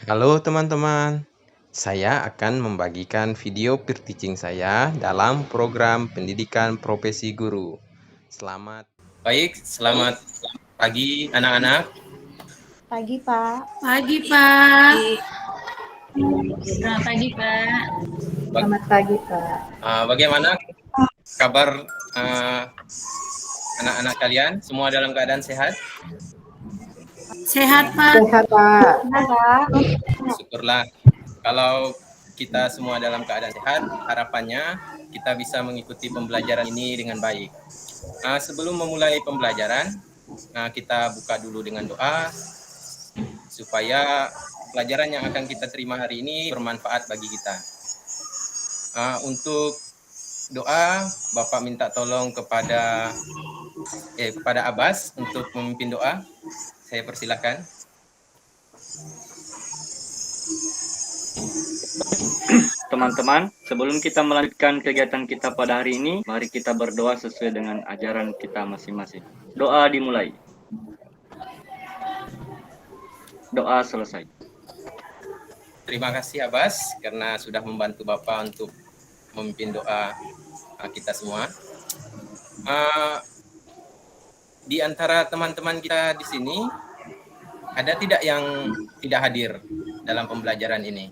Halo teman-teman, saya akan membagikan video peer teaching saya dalam program pendidikan profesi guru. Selamat pagi anak-anak. Pagi, Pak. Pagi, Pak. Selamat pagi, Pak. Selamat pagi, Pak. Bagaimana kabar anak-anak kalian? Semua dalam keadaan sehat? Sehat, Pak. Sehat, Pak. Syukurlah. Kalau kita semua dalam keadaan sehat, harapannya kita bisa mengikuti pembelajaran ini dengan baik. Sebelum memulai pembelajaran, kita buka dulu dengan doa supaya pelajaran yang akan kita terima hari ini bermanfaat bagi kita. Untuk doa, Bapak minta tolong kepada Abbas untuk memimpin doa. Saya persilahkan. Teman-teman, sebelum kita melanjutkan kegiatan kita pada hari ini, mari kita berdoa sesuai dengan ajaran kita masing-masing. Doa dimulai. Doa selesai. Terima kasih Abbas karena sudah membantu Bapak untuk memimpin doa kita semua. Di antara teman-teman kita di sini, ada tidak yang tidak hadir dalam pembelajaran ini?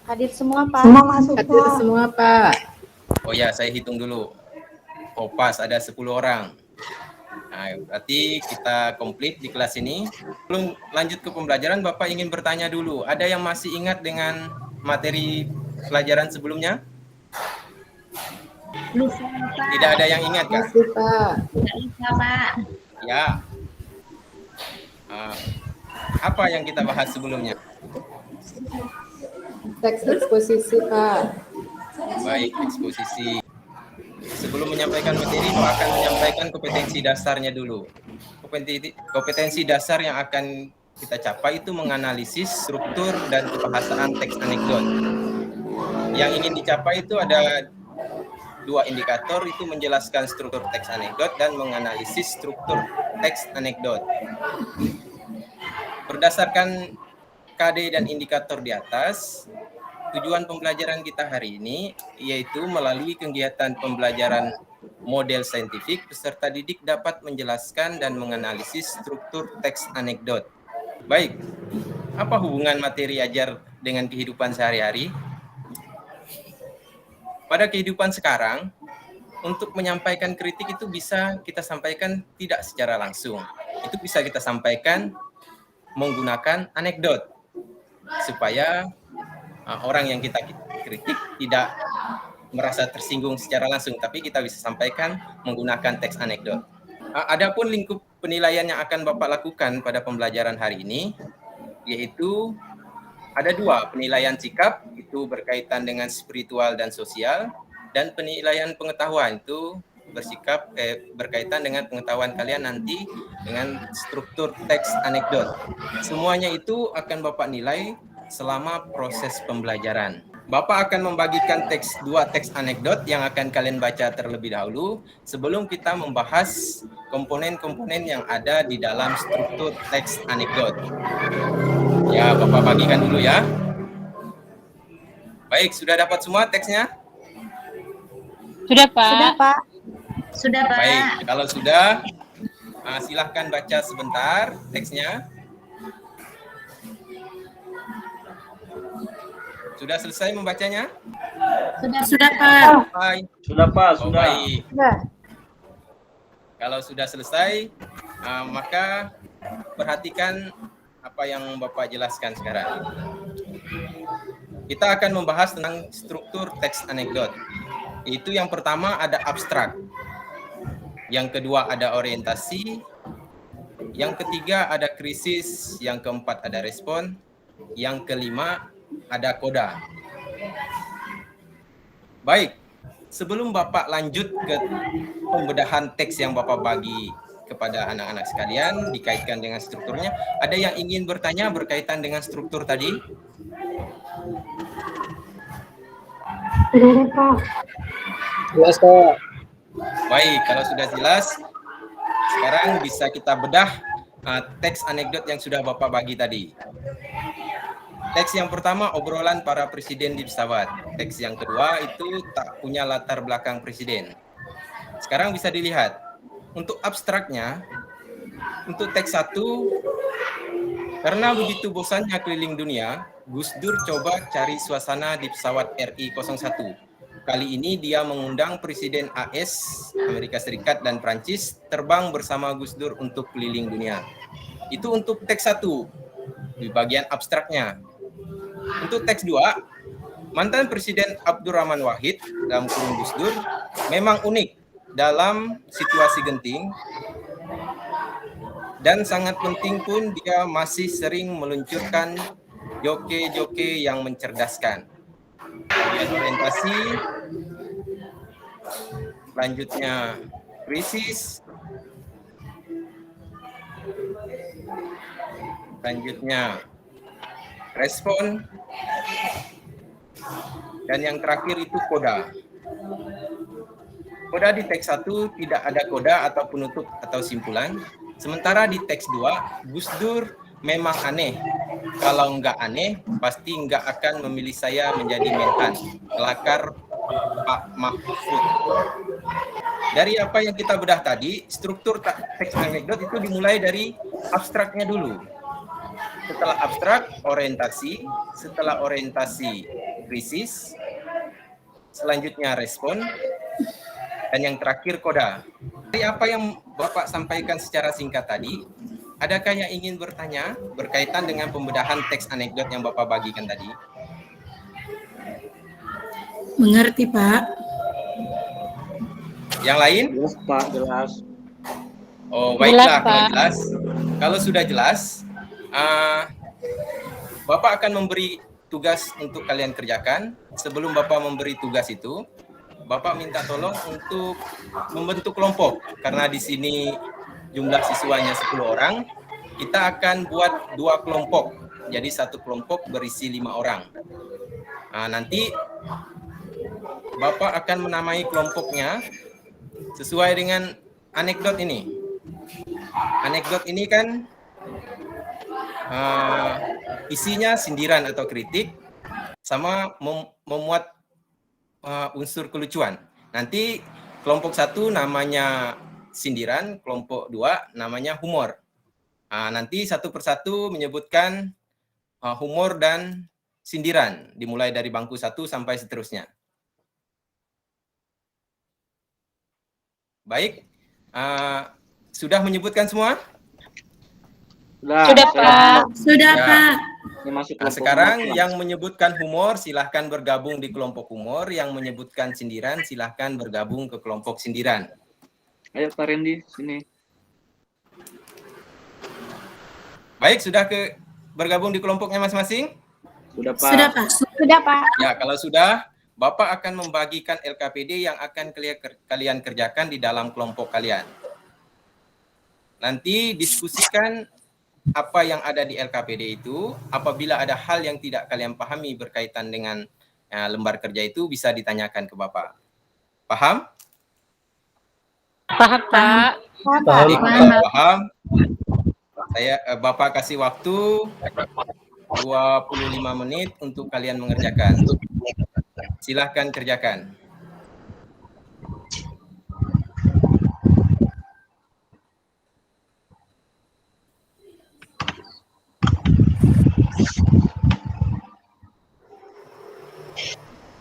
Hadir semua, Pak. Semua masuk, Hadir Pak. semua, Pak. Oh ya, saya hitung dulu. Oh pas, ada 10 orang. Nah, berarti kita komplit di kelas ini. Sebelum lanjut ke pembelajaran, Bapak ingin bertanya dulu. Ada yang masih ingat dengan materi pelajaran sebelumnya? Lupa, Pak. Tidak ada yang ingat, Kak? Masih, Pak. Tidak lupa, Pak. Ya. Apa yang kita bahas sebelumnya? Teks eksposisi, Pak. Baik, eksposisi. Sebelum menyampaikan materi, Bapak akan menyampaikan kompetensi dasarnya dulu. Kompetensi dasar yang akan kita capai itu menganalisis struktur dan kebahasaan teks anekdot. Yang ingin dicapai itu ada 2 indikator, itu menjelaskan struktur teks anekdot dan menganalisis struktur teks anekdot. Berdasarkan KD dan indikator di atas, tujuan pembelajaran kita hari ini yaitu melalui kegiatan pembelajaran model saintifik, peserta didik dapat menjelaskan dan menganalisis struktur teks anekdot. Baik, apa hubungan materi ajar dengan kehidupan sehari-hari? Pada kehidupan sekarang, untuk menyampaikan kritik itu bisa kita sampaikan tidak secara langsung. Itu bisa kita sampaikan menggunakan anekdot, supaya orang yang kita kritik tidak merasa tersinggung secara langsung, tapi kita bisa sampaikan menggunakan teks anekdot. Adapun lingkup penilaian yang akan Bapak lakukan pada pembelajaran hari ini, yaitu ada 2, penilaian sikap, itu berkaitan dengan spiritual dan sosial, dan penilaian pengetahuan, itu berkaitan dengan pengetahuan kalian nanti dengan struktur teks anekdot. Semuanya itu akan Bapak nilai selama proses pembelajaran. Bapak akan membagikan 2 teks anekdot yang akan kalian baca terlebih dahulu sebelum kita membahas komponen-komponen yang ada di dalam struktur teks anekdot. Ya, Bapak bagikan dulu ya. Baik, sudah dapat semua teksnya? Sudah, Pak. Sudah, Pak. Sudah, Pak. Baik, kalau sudah, silahkan baca sebentar teksnya. Sudah selesai membacanya? Sudah, Pak. Baik. Sudah, Pak. Oh, Sudah. baik. Sudah. Kalau sudah selesai, maka perhatikan apa yang Bapak jelaskan sekarang. Kita akan membahas tentang struktur teks anekdot. Itu yang pertama ada abstrak. Yang kedua ada orientasi. Yang ketiga ada krisis. Yang keempat ada respon. Yang kelima ada koda. Baik, sebelum Bapak lanjut ke pembedahan teks yang Bapak bagi kepada anak-anak sekalian dikaitkan dengan strukturnya, ada yang ingin bertanya berkaitan dengan struktur tadi? Sudah, Pak. Jelas, Pak. Baik, kalau sudah jelas, sekarang bisa kita bedah teks anekdot yang sudah Bapak bagi tadi. Teks yang pertama obrolan para presiden di pesawat. Teks yang kedua itu tak punya latar belakang presiden. Sekarang bisa dilihat. Untuk abstraknya, untuk teks 1, karena begitu bosannya keliling dunia, Gus Dur coba cari suasana di pesawat RI-01. Kali ini dia mengundang Presiden AS, Amerika Serikat dan Prancis terbang bersama Gus Dur untuk keliling dunia. Itu untuk teks 1, di bagian abstraknya. Untuk teks 2, mantan Presiden Abdurrahman Wahid dalam kurung Gus Dur memang unik dalam situasi genting, dan sangat penting pun dia masih sering meluncurkan joke-joke yang mencerdaskan. Bagian orientasi, selanjutnya krisis, selanjutnya respon, dan yang terakhir itu koda. Koda di teks 1 tidak ada koda atau penutup atau simpulan, sementara di teks 2 Gus Dur memang aneh. Kalau nggak aneh, pasti nggak akan memilih saya menjadi menhan, kelakar Pak Mahfud. Dari apa yang kita bedah tadi, struktur teks anekdot itu dimulai dari abstraknya dulu. Setelah abstrak, orientasi. Setelah orientasi, krisis. Selanjutnya respon. Dan yang terakhir koda. Dari apa yang Bapak sampaikan secara singkat tadi, adakah yang ingin bertanya berkaitan dengan pembedahan teks anekdot yang Bapak bagikan tadi? Mengerti, Pak. Yang lain? Jelas, Pak, jelas. Oh, baiklah, Jelas, kalau Pak. jelas. Kalau sudah jelas, Bapak akan memberi tugas untuk kalian kerjakan. Sebelum Bapak memberi tugas itu, Bapak minta tolong untuk membentuk kelompok. Karena di sini jumlah siswanya 10 orang, kita akan buat 2 kelompok. Jadi satu kelompok berisi 5 orang. Nanti Bapak akan menamai kelompoknya sesuai dengan anekdot ini. Anekdot ini kan isinya sindiran atau kritik sama memuat unsur kelucuan. Nanti kelompok 1 namanya sindiran, kelompok 2 namanya humor. Nanti satu persatu menyebutkan humor dan sindiran, dimulai dari bangku 1 sampai seterusnya. Baik, sudah menyebutkan semua? Sudah, Pak. Sudah, Ya. Pak. Ini masuk kelompok Sekarang humor, yang menyebutkan humor silahkan bergabung di kelompok humor, yang menyebutkan sindiran silahkan bergabung ke kelompok sindiran. Ayo Pak Randy, sini. Baik, sudah bergabung di kelompoknya masing-masing? Sudah Pak. Sudah, Pak. Sudah, Pak. Ya, kalau sudah, Bapak akan membagikan LKPD yang akan kalian kerjakan di dalam kelompok kalian. Nanti diskusikan apa yang ada di LKPD itu. Apabila ada hal yang tidak kalian pahami berkaitan dengan lembar kerja itu, bisa ditanyakan ke Bapak. Paham? Paham, Pak. Jadi, kalau paham, Bapak kasih waktu 25 menit untuk kalian mengerjakan. Silahkan kerjakan.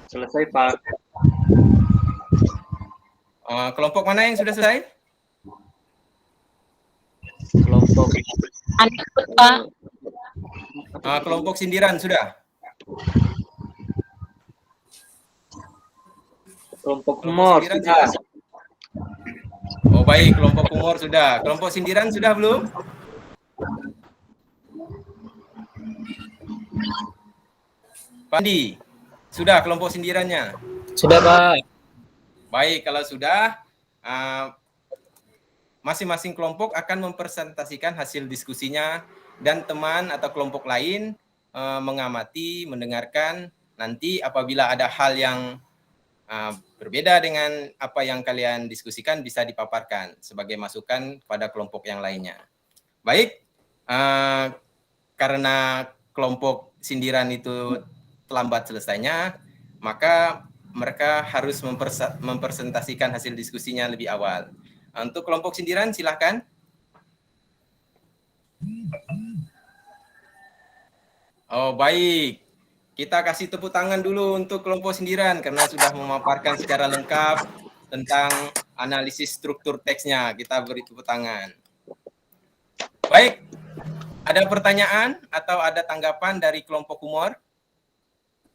Selesai Pak. Kelompok mana yang sudah selesai? Kelompok Anekdot, Pak. Kelompok sindiran sudah? kelompok humor sindiran sudah. Oh baik, kelompok humor sudah. Kelompok sindiran sudah belum? Pandi, sudah kelompok sindirannya? Sudah, Pak. Baik, kalau sudah, masing-masing kelompok akan mempresentasikan hasil diskusinya dan teman atau kelompok lain mengamati, mendengarkan. Nanti apabila ada hal yang berbeda dengan apa yang kalian diskusikan bisa dipaparkan sebagai masukan pada kelompok yang lainnya. Baik, karena kelompok sindiran itu terlambat selesainya, maka mereka harus mempresentasikan hasil diskusinya lebih awal. Untuk kelompok sindiran, silahkan. Oh, baik. Kita kasih tepuk tangan dulu untuk kelompok sindiran karena sudah memaparkan secara lengkap tentang analisis struktur teksnya. Kita beri tepuk tangan. Baik, ada pertanyaan atau ada tanggapan dari kelompok humor?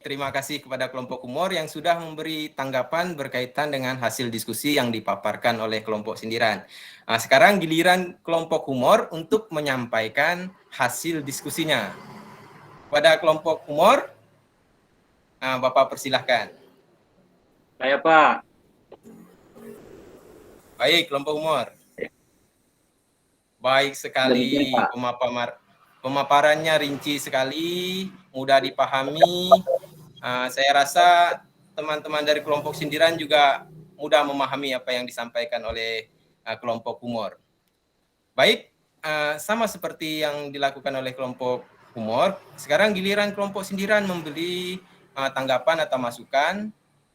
Terima kasih kepada kelompok humor yang sudah memberi tanggapan berkaitan dengan hasil diskusi yang dipaparkan oleh kelompok sindiran. Nah, sekarang giliran kelompok humor untuk menyampaikan hasil diskusinya. Pada kelompok humor, Bapak persilahkan. Saya Pak. Baik, kelompok humor. Baik sekali, pemaparannya rinci sekali, mudah dipahami. Saya rasa teman-teman dari kelompok sindiran juga mudah memahami apa yang disampaikan oleh kelompok humor. Baik, sama seperti yang dilakukan oleh kelompok humor, sekarang giliran kelompok sindiran memberi tanggapan atau masukan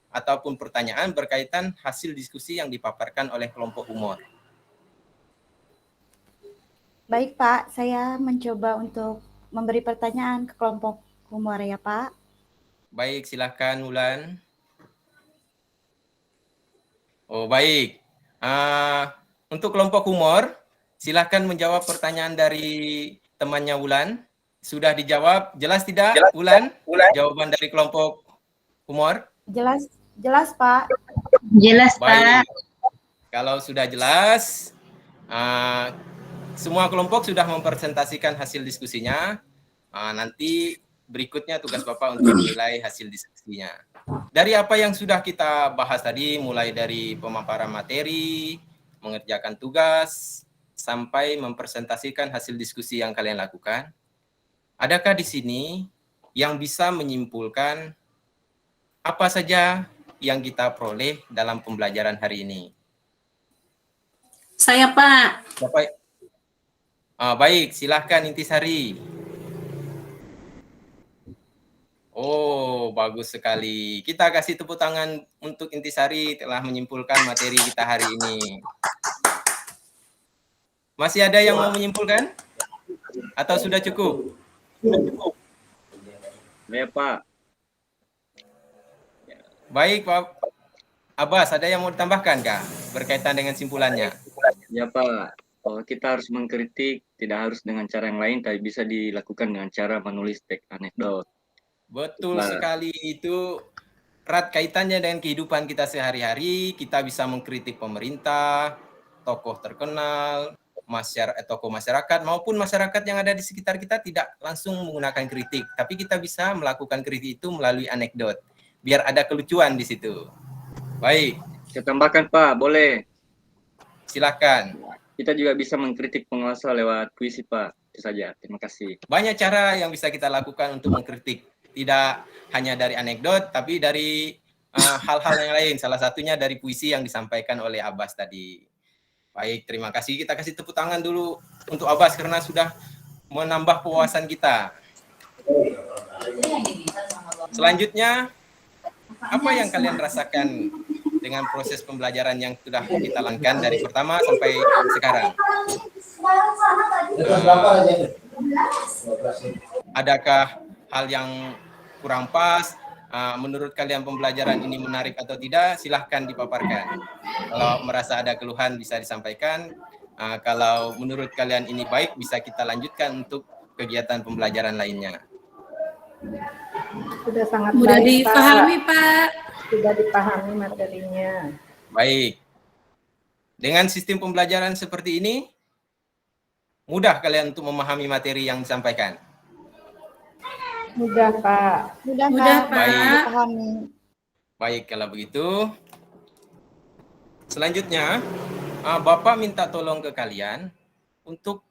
ataupun pertanyaan berkaitan hasil diskusi yang dipaparkan oleh kelompok humor. Baik Pak, saya mencoba untuk memberi pertanyaan ke kelompok humor ya Pak. Baik, silakan Wulan. Oh baik, untuk kelompok humor, silakan menjawab pertanyaan dari temannya Wulan. Sudah dijawab, jelas tidak Wulan? Jawaban dari kelompok humor? Jelas Pak. Jelas, Baik, Pak. kalau sudah jelas, semua kelompok sudah mempresentasikan hasil diskusinya. Nanti berikutnya tugas Bapak untuk menilai hasil diskusinya. Dari apa yang sudah kita bahas tadi, mulai dari pemaparan materi, mengerjakan tugas, sampai mempresentasikan hasil diskusi yang kalian lakukan, adakah di sini yang bisa menyimpulkan apa saja yang kita peroleh dalam pembelajaran hari ini? Saya, Pak. Bapak, baik, silahkan Intisari. Oh, bagus sekali. Kita kasih tepuk tangan untuk Intisari telah menyimpulkan materi kita hari ini. Masih ada yang mau menyimpulkan? Atau sudah cukup? Ya Pak. Baik, Pak Abbas, ada yang mau ditambahkan, Kak? Berkaitan dengan simpulannya. Ya Pak. Kita harus mengkritik, tidak harus dengan cara yang lain, tapi bisa dilakukan dengan cara menulis teks anekdot. Betul sekali, itu erat kaitannya dengan kehidupan kita sehari-hari. Kita bisa mengkritik pemerintah, tokoh terkenal, tokoh masyarakat maupun masyarakat yang ada di sekitar kita tidak langsung menggunakan kritik, tapi kita bisa melakukan kritik itu melalui anekdot, biar ada kelucuan di situ. Baik. Saya tambahkan Pak, boleh. Silakan. Kita juga bisa mengkritik penguasa lewat puisi Pak. Itu saja. Terima kasih. Banyak cara yang bisa kita lakukan untuk mengkritik. Tidak hanya dari anekdot, tapi dari hal-hal yang lain. Salah satunya dari puisi yang disampaikan oleh Abbas tadi. Baik, terima kasih. Kita kasih tepuk tangan dulu untuk Abbas karena sudah menambah puasan kita. Selanjutnya, apa yang kalian rasakan dengan proses pembelajaran yang sudah kita lakukan dari pertama sampai sekarang? Adakah hal yang kurang pas? Menurut kalian pembelajaran ini menarik atau tidak? Silahkan dipaparkan. Kalau merasa ada keluhan bisa disampaikan. Kalau menurut kalian ini baik, bisa kita lanjutkan untuk kegiatan pembelajaran lainnya. Sudah sangat Mudah baik, dipahami, Pak. Sudah dipahami materinya. Baik. Dengan sistem pembelajaran seperti ini, mudah kalian untuk memahami materi yang disampaikan? Mudah, Pak. Mudah, Pak. Baik. Dipahami. Baik, kalau begitu. Selanjutnya, Bapak minta tolong ke kalian untuk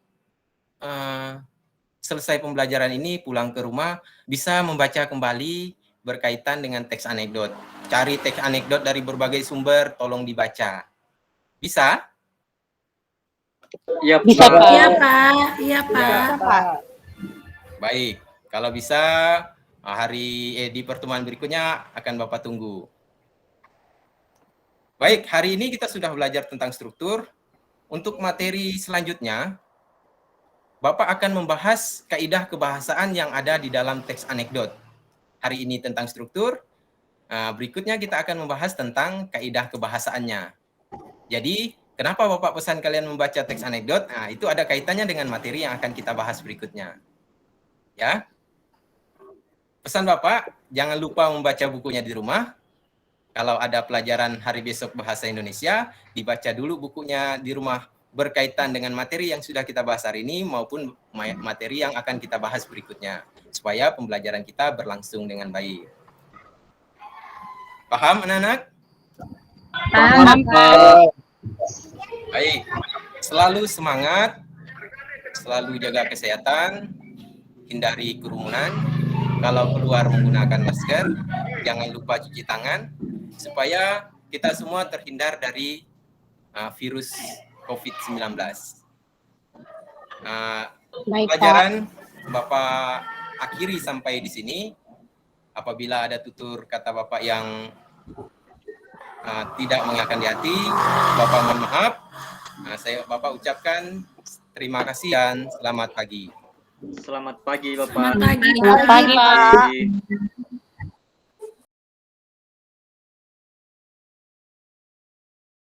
selesai pembelajaran ini, pulang ke rumah, bisa membaca kembali berkaitan dengan teks anekdot. Cari teks anekdot dari berbagai sumber, tolong dibaca. Bisa? Iya, Bisa, Pak. Pak. Iya, Pak. Iya, Pak. Ya, Pak. baik. Kalau bisa di pertemuan berikutnya akan Bapak tunggu. Baik, hari ini kita sudah belajar tentang struktur. Untuk materi selanjutnya, Bapak akan membahas kaidah kebahasaan yang ada di dalam teks anekdot. Hari ini tentang struktur, berikutnya kita akan membahas tentang kaidah kebahasaannya. Jadi, kenapa Bapak pesan kalian membaca teks anekdot? Nah, itu ada kaitannya dengan materi yang akan kita bahas berikutnya. Ya. Pesan Bapak, jangan lupa membaca bukunya di rumah. Kalau ada pelajaran hari besok bahasa Indonesia, dibaca dulu bukunya di rumah berkaitan dengan materi yang sudah kita bahas hari ini maupun materi yang akan kita bahas berikutnya, supaya pembelajaran kita berlangsung dengan baik. Paham anak-anak? Paham, Pak. Baik, selalu semangat, selalu jaga kesehatan, hindari kerumunan, kalau keluar menggunakan masker, jangan lupa cuci tangan, supaya kita semua terhindar dari virus COVID-19. Baik, Pak. Pelajaran Bapak akhiri sampai di sini. Apabila ada tutur kata Bapak yang tidak mengenakan di hati, Bapak mohon maaf. Bapak ucapkan terima kasih dan selamat pagi. Selamat pagi, Bapak. Selamat pagi. Selamat pagi, Pak. Pagi.